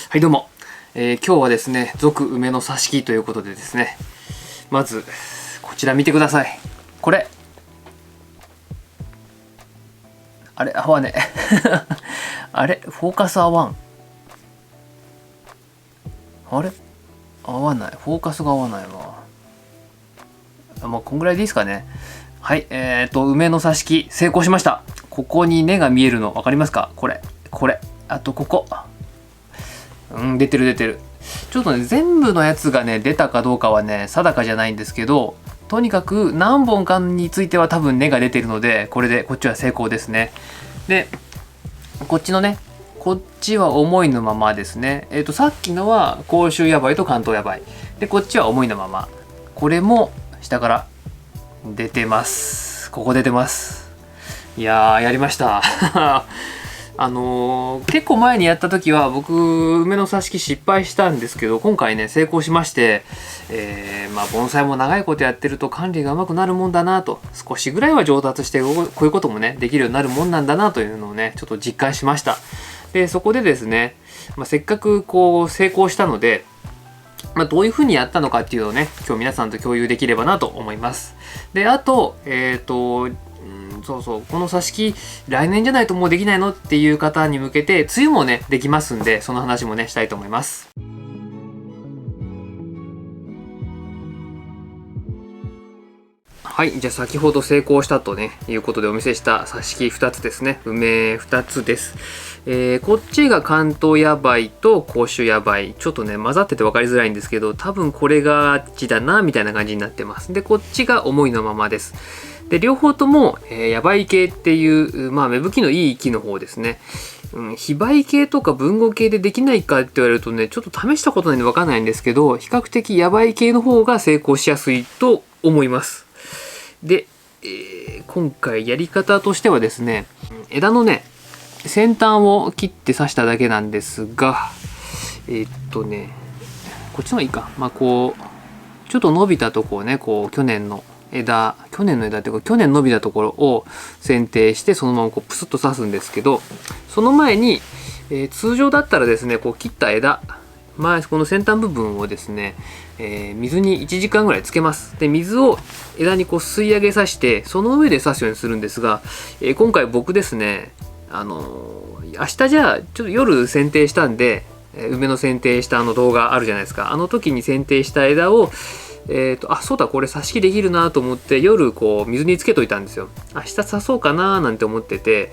はいどうも、今日はですね続梅の挿し木ということでですね、まずこちら見てください。これあれ合わねあれフォーカス合わん、あれ合わない、フォーカスが合わないわ。まあこんぐらいでいいですかね。はい、梅の挿し木成功しました。ここに根が見えるの分かりますか？これあとここ、出てる。ちょっとね全部のやつがね出たかどうかはね定かじゃないんですけど、とにかく何本かについては多分根が出てるので、これでこっちは成功ですね。でこっちのね、こっちは思いのままですね。さっきのは甲州ヤバイと関東ヤバイで、こっちは思いのまま。これも下から出てます。ここ出てます。いやーやりました結構前にやった時は僕梅の挿し木失敗したんですけど、今回ね成功しまして、盆栽も長いことやってると管理がうまくなるもんだなと、少しぐらいは上達してこういうこともねできるようになるもんなんだなというのをねちょっと実感しました。でそこでですね、せっかくこう成功したので、どういうふうにやったのかっていうのをね今日皆さんと共有できればなと思います。であとこの挿し木来年じゃないともうできないのっていう方に向けて梅雨もねできますんで、その話もねしたいと思います。はい、じゃあ先ほど成功したとねいうことでお見せした挿し木2つですね、梅2つです。こっちが関東ヤバイと甲州ヤバイ、ちょっとね混ざってて分かりづらいんですけど、多分これがあっちだなみたいな感じになってます。でこっちが思いのままです。で両方とも、ヤバイ系っていう芽吹きのいい木の方ですね。非売系とか文語系でできないかって言われるとねちょっと試したことないんで分かんないんですけど、比較的ヤバい系の方が成功しやすいと思います。で、今回やり方としてはですね、枝のね先端を切って刺しただけなんですが、こっちの方がいいか。こうちょっと伸びたとこをね、こう去年の枝っていうか去年伸びたところを剪定して、そのままこうプスッと刺すんですけど、その前に、通常だったらですねこう切った枝、この先端部分をですね、水に1時間ぐらいつけます。で水を枝にこう吸い上げさして、その上で刺すようにするんですが、今回僕ですね明日じゃあちょっと夜剪定したんで、梅の剪定した動画あるじゃないですか。あの時に剪定した枝をそうだこれ挿し木できるなと思って夜こう水につけといたんですよ。明日刺そうかななんて思ってて、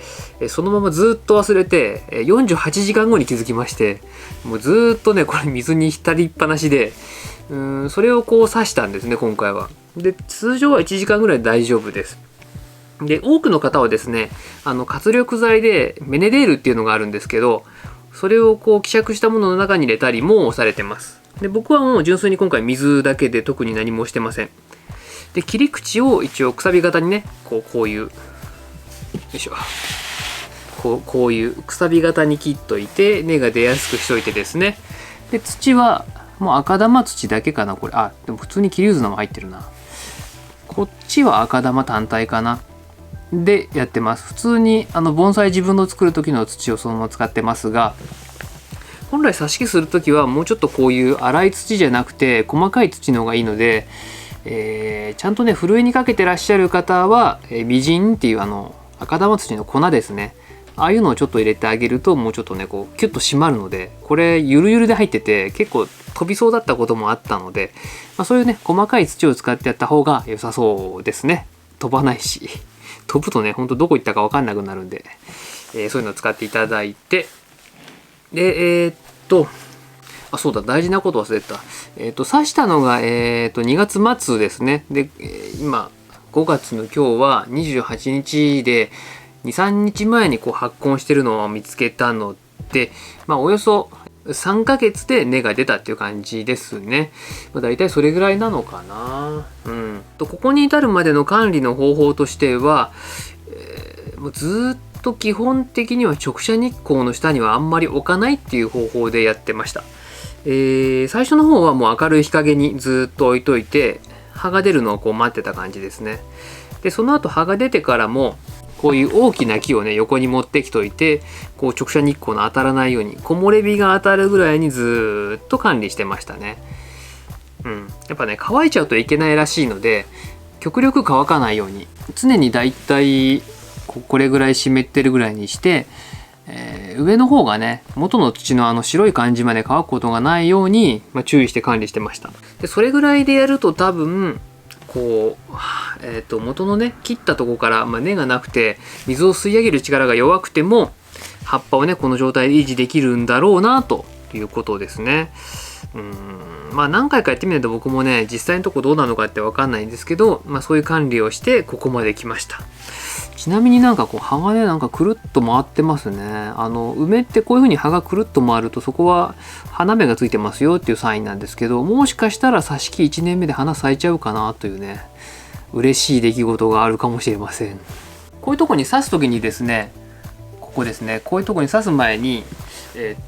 そのままずっと忘れて48時間後に気づきまして、もうずっとねこれ水に浸りっぱなしで、それをこう刺したんですね今回は。で通常は1時間ぐらいで大丈夫です。で多くの方はですね活力剤でメネデールっていうのがあるんですけど、それをこう希釈したものの中に入れたりもされてます。で僕はもう純粋に今回水だけで特に何もしてません。で切り口を一応くさび型にねこういうこういうくさび型に切っといて、根が出やすくしといてですね。で土はもう赤玉土だけかなこれ。でも普通に桐生砂も入ってるな。こっちは赤玉単体かなでやってます。普通に盆栽自分の作る時の土をそのまま使ってますが、本来挿し木する時はもうちょっとこういう粗い土じゃなくて細かい土の方がいいので、ちゃんとねふるいにかけてらっしゃる方は微塵っていう赤玉土の粉ですね、ああいうのをちょっと入れてあげるともうちょっとねこうキュッと締まるので、これゆるゆるで入ってて結構飛びそうだったこともあったので、そういうね細かい土を使ってやった方が良さそうですね。飛ばないし飛ぶとねほんとどこ行ったか分かんなくなるんで、そういうのを使っていただいて、でそうだ大事なこと忘れてた。刺したのが2月末ですね。で今5月の今日は28日で2、3日前にこう発根してるのを見つけたので、およそ3ヶ月で根が出たっていう感じですね。だいたいそれぐらいなのかな。ここに至るまでの管理の方法としては、もうずっと基本的には直射日光の下にはあんまり置かないっていう方法でやってました。最初の方はもう明るい日陰にずっと置いといて、葉が出るのをこう待ってた感じですね。でその後葉が出てからもこういう大きな木をね横に持ってきといて、こう直射日光の当たらないように木漏れ日が当たるぐらいにずーっと管理してましたね。やっぱね乾いちゃうといけないらしいので、極力乾かないように常にだいたいこれぐらい湿ってるぐらいにして、上の方がね元の土の白い感じまで乾くことがないように、注意して管理してました。でそれぐらいでやると多分こう、元のね切ったとこから、根がなくて水を吸い上げる力が弱くても葉っぱをねこの状態で維持できるんだろうなということですね。何回かやってみないと僕もね実際のとこどうなのかって分かんないんですけど、そういう管理をしてここまで来ました。ちなみに葉がねくるっと回ってますね。梅ってこういう風に葉がくるっと回るとそこは花芽がついてますよっていうサインなんですけど、もしかしたら挿し木1年目で花咲いちゃうかなというね嬉しい出来事があるかもしれません。こういうとこに刺す時にですね、ここですね、こういうとこに刺す前に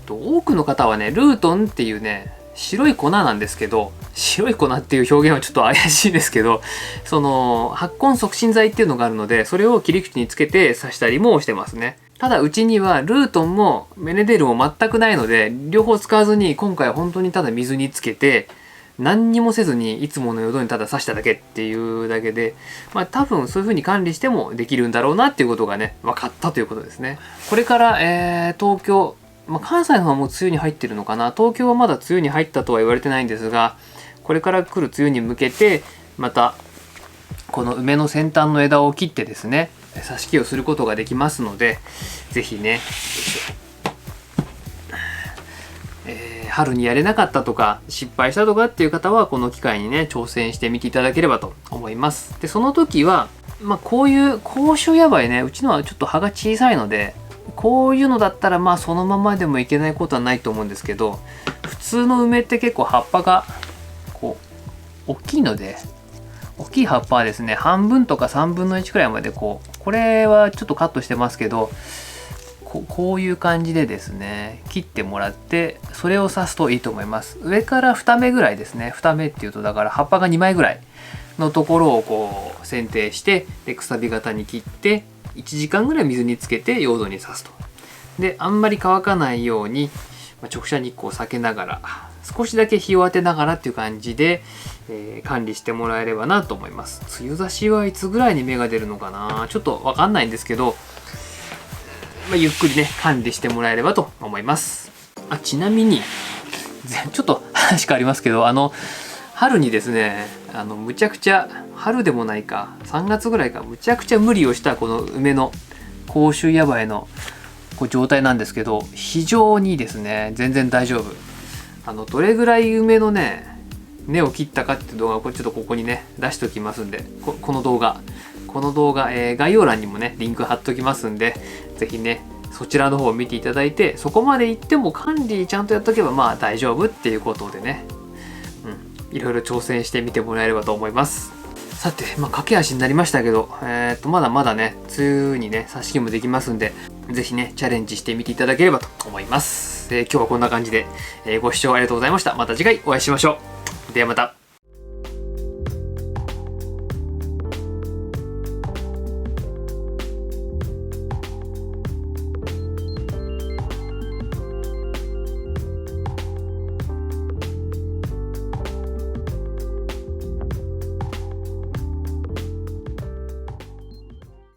多くの方はねルートンっていうね白い粉なんですけど、白い粉っていう表現はちょっと怪しいですけど、その発根促進剤っていうのがあるので、それを切り口につけて刺したりもしてますね。ただうちにはルートンもメネデールも全くないので、両方使わずに今回は本当にただ水につけて何にもせずにいつもの淀にただ刺しただけっていうだけで、多分そういう風に管理してもできるんだろうなっていうことがね分かったということですね。これから、東京、関西の方はもう梅雨に入ってるのかな、東京はまだ梅雨に入ったとは言われてないんですが、これから来る梅雨に向けてまたこの梅の先端の枝を切ってですね挿し木をすることができますので、是非ね、春にやれなかったとか失敗したとかっていう方はこの機会にね挑戦してみていただければと思います。でその時はこういう甲州ヤバイね、うちのはちょっと葉が小さいのでこういうのだったらそのままでもいけないことはないと思うんですけど、普通の梅って結構葉っぱがこう大きいので、大きい葉っぱはですね半分とか3分の1くらいまでこれはちょっとカットしてますけど、こういう感じでですね切ってもらってそれを刺すといいと思います。上から2目ぐらいですね、2目っていうとだから葉っぱが2枚ぐらいのところを剪定して、でくさび型に切って1時間ぐらい水につけて用土に刺すと。であんまり乾かないように直射日光を避けながら少しだけ日を当てながらっていう感じで、管理してもらえればなと思います。梅雨差しはいつぐらいに芽が出るのかな、ちょっと分かんないんですけど、ゆっくりね管理してもらえればと思います。ちなみにちょっと話変わりますけど、春にですねむちゃくちゃ春でもないか3月ぐらいかむちゃくちゃ無理をしたこの梅の甲州ヤバイの状態なんですけど、非常にですね全然大丈夫。どれぐらい梅のね根を切ったかっていう動画をちょっとここにね出しておきますんで、この動画、概要欄にもねリンク貼っておきますんで、是非ねそちらの方を見ていただいて、そこまでいっても管理ちゃんとやっとけば大丈夫っていうことでね、いろいろ挑戦してみてもらえればと思います。さて、駆け足になりましたけど、まだまだね梅雨にね挿し木もできますんで、是非ねチャレンジしてみていただければと思います。今日はこんな感じで、ご視聴ありがとうございました。また次回お会いしましょう。ではまた。